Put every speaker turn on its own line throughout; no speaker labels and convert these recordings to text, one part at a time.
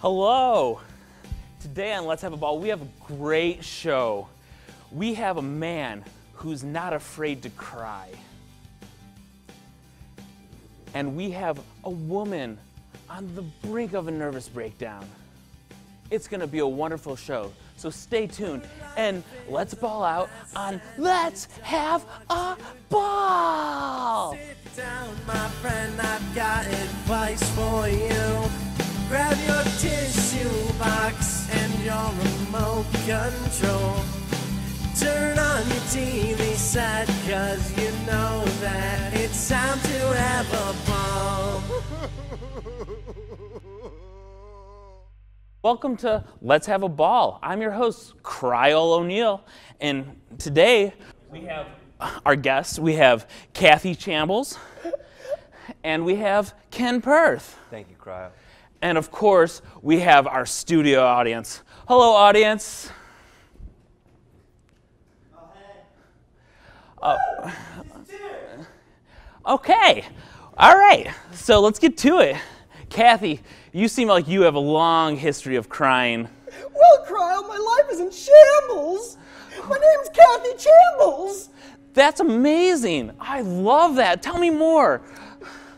Hello. Today on Let's Have a Ball, we have a great show. We have a man who's not afraid to cry. And we have a woman on the brink of a nervous breakdown. It's gonna be a wonderful show, so stay tuned and let's ball out on Let's Have a Ball!
Sit down, my friend, I've got advice for you. Grab your tissue box and your remote control. Turn on your TV set, cause you know that it's time to have a ball.
Welcome to Let's Have a Ball. I'm your host, Kryle O'Neil, and today we have our guests. We have Kathy Chambles, and we have Ken Perth.
Thank you, Kryle.
And of course, we have our studio audience. Hello, audience. Okay, all right, so let's get to it. Kathy, you seem like you have a long history of crying.
Well, Kryle, my life is in shambles. My name's Kathy Chambles.
That's amazing. I love that. Tell me more.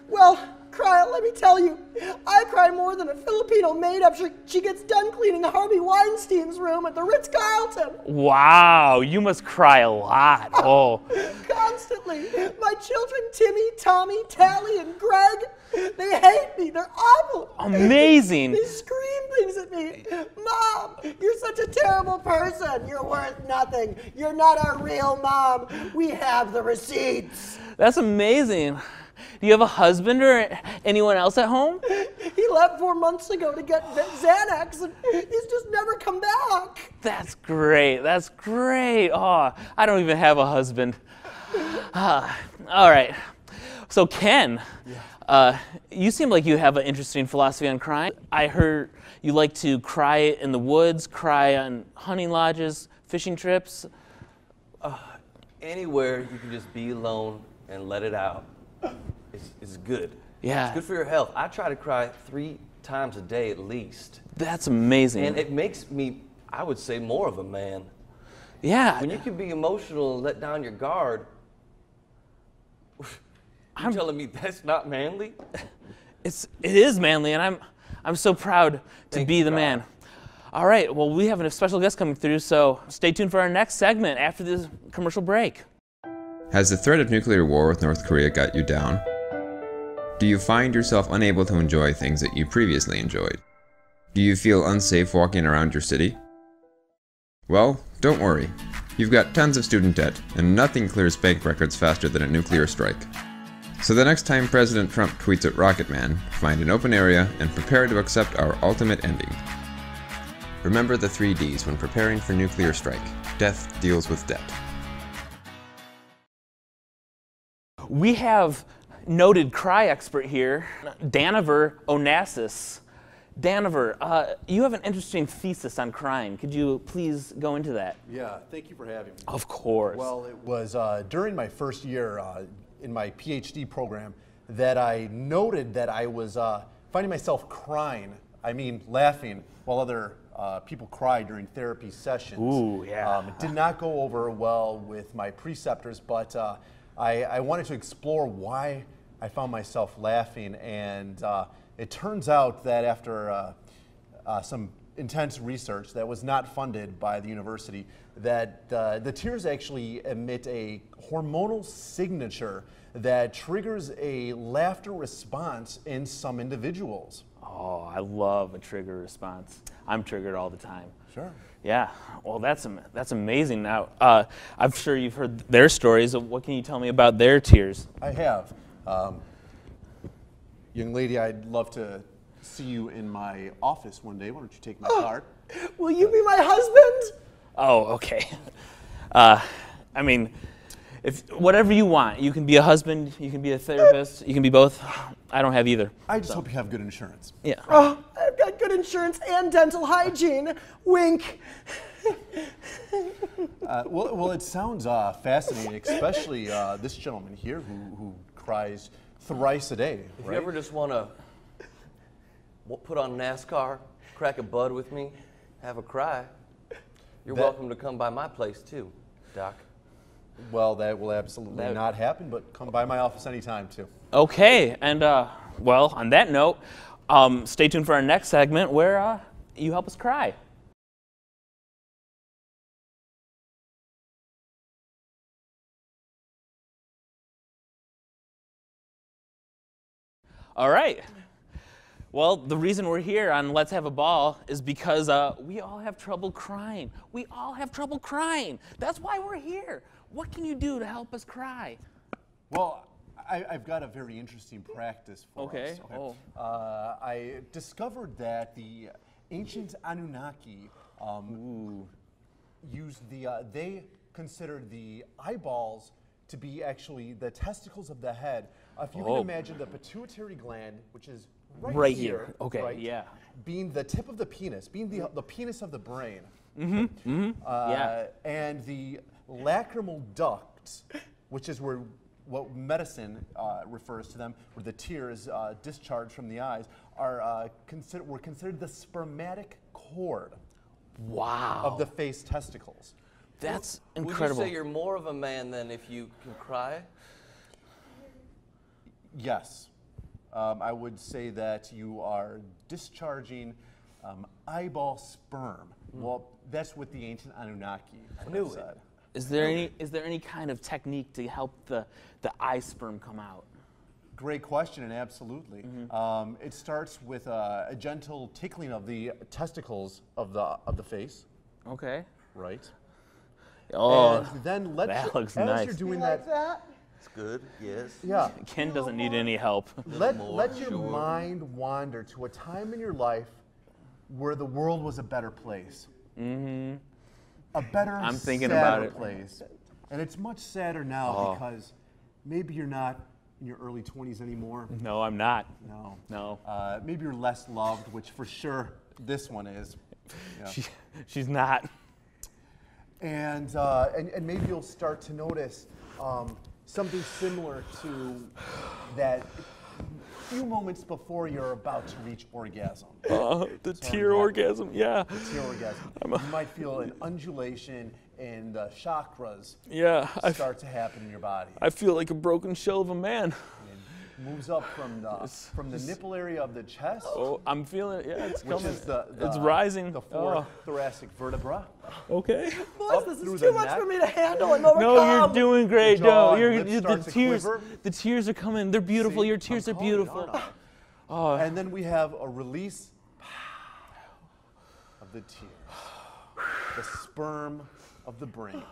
Well, Kryle, let me tell you, I cry more than a Filipino maid after she gets done cleaning Harvey Weinstein's room at the Ritz-Carlton.
Wow, you must cry a lot. Oh.
Constantly. My children, Timmy, Tommy, Tally, and Greg, they hate me. They're awful.
Amazing.
They scream things at me. Mom, you're such a terrible person. You're worth nothing. You're not our real mom. We have the receipts.
That's amazing. Do you have a husband or anyone else at home?
He left 4 months ago to get Xanax, and he's just never come back.
That's great. That's great. Oh, I don't even have a husband. All right. So Ken, you seem like you have an interesting philosophy on crying. I heard you like to cry in the woods, cry on hunting lodges, fishing trips.
Anywhere you can just be alone and let it out. It's good.
Yeah.
It's good for your health. I try to cry 3 times a day at least.
That's amazing.
And it makes me, I would say, more of a man.
Yeah.
When you can be emotional and let down your guard, you're telling me that's not manly?
It is manly, and I'm so proud to be the man. All right, well, we have a special guest coming through, so stay tuned for our next segment after this commercial break.
Has the threat of nuclear war with North Korea got you down? Do you find yourself unable to enjoy things that you previously enjoyed? Do you feel unsafe walking around your city? Well, don't worry. You've got tons of student debt, and nothing clears bank records faster than a nuclear strike. So the next time President Trump tweets at Rocket Man, find an open area and prepare to accept our ultimate ending. Remember the 3 Ds when preparing for nuclear strike. Death deals with debt.
We have noted cry expert here, Daniver Onassis. Daniver, you have an interesting thesis on crying. Could you please go into that?
Yeah, thank you for having me.
Of course.
Well, it was during my first year in my PhD program that I noted that I was finding myself crying, I mean laughing, while other people cry during therapy sessions.
Ooh, yeah.
It did not go over well with my preceptors, but I wanted to explore why I found myself laughing, and it turns out that after some intense research that was not funded by the university, that the tears actually emit a hormonal signature that triggers a laughter response in some individuals.
Oh, I love a trigger response. I'm triggered all the time.
Sure.
Yeah, well, that's amazing. Now, I'm sure you've heard their stories. What can you tell me about their tears?
I have. Young lady, I'd love to see you in my office one day. Why don't you take my card?
Will you be my husband?
Oh, okay. I mean, if whatever you want. You can be a husband, you can be a therapist, you can be both. I don't have either.
I just hope you have good insurance.
Yeah.
Oh, I've got good insurance and dental hygiene. Wink.
Well, it sounds fascinating, especially this gentleman here who cries thrice a day.
If you ever just want to put on NASCAR, crack a bud with me, have a cry, you're welcome to come by my place too, Doc.
Well, that will absolutely not happen, but come by my office anytime too.
Okay, and well, on that note, stay tuned for our next segment where you help us cry. All right. Well, the reason we're here on Let's Have a Ball is because we all have trouble crying. We all have trouble crying. That's why we're here. What can you do to help us cry?
Well, I've got a very interesting practice for us.
Okay. Oh.
I discovered that the ancient Anunnaki used they considered the eyeballs to be actually the testicles of the head. If you can imagine the pituitary gland, which is right here.
Okay,
right,
yeah.
Being the tip of the penis, being the penis of the brain.
Yeah.
And the lacrimal ducts, which is where what medicine refers to them, where the tears discharge from the eyes, were considered the spermatic cord
Wow.
of the face testicles.
That's
Would
incredible.
you say you're more of a man than if you can cry?
Yes. I would say that you are discharging eyeball sperm. Well, that's what the ancient Anunnaki said.
Is there any kind of technique to help the eye sperm come out?
Great question, and absolutely. It starts with a gentle tickling of the testicles of the face.
Okay.
Right.
Oh,
And then
that looks
as
nice.
you're doing
Like
that,
that?
It's good, yes.
yeah.
Ken doesn't need any help.
Let your mind wander to a time in your life where the world was a better place. A better,
I'm thinking
sadder
about it.
place. And it's much sadder now because maybe you're not in your early 20s anymore.
No, I'm not.
No.
No.
Maybe you're less loved, which for sure this one is. Yeah.
She's not.
And maybe you'll start to notice something similar to that few moments before you're about to reach orgasm.
The tear orgasm, yeah.
The tear orgasm. You might feel an undulation and the chakras start to happen in your body.
I feel like a broken shell of a man.
It moves up from the nipple area of the chest.
Oh, I'm feeling it. Yeah, it's
which
coming.
is the
it's rising.
The fourth thoracic vertebra.
Okay.
Boys, this
through
is
the
too much
neck.
for me to handle and overcome.
No, you're doing great.
The jaw
No,
and lips start to quiver.
the tears are coming. They're beautiful.
See,
Your tears
I'm
are
calling it,
beautiful.
aren't I? And then we have a release of the tears, the sperm of the brain.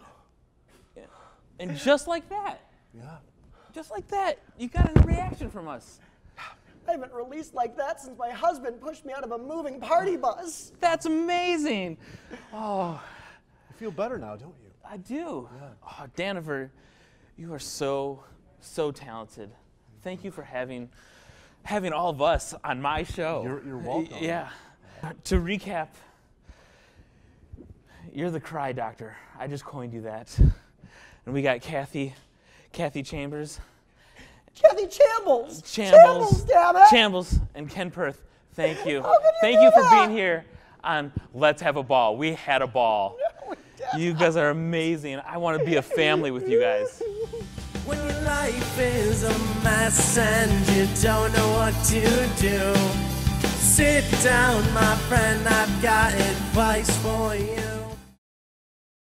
And just like that,
Yeah.
just like that, you got a reaction from us.
I haven't released like that since my husband pushed me out of a moving party bus.
That's amazing. Oh,
You feel better now, don't you?
I do. Oh, Daniver, you are so talented. Thank you for having all of us on my show.
You're welcome.
Yeah. To recap, you're the cry doctor. I just coined you that. And we got Kathy Chambers.
Kathy Chambles.
Chambles,
damn it.
Chambles, and Ken Perth. Thank you.
How could you
Thank
do
you for
that?
being here on Let's Have a Ball. We had a ball. You guys are amazing. I want to be a family with you guys.
When your life is a mess and you don't know what to do, sit down, my friend, I've got advice for you.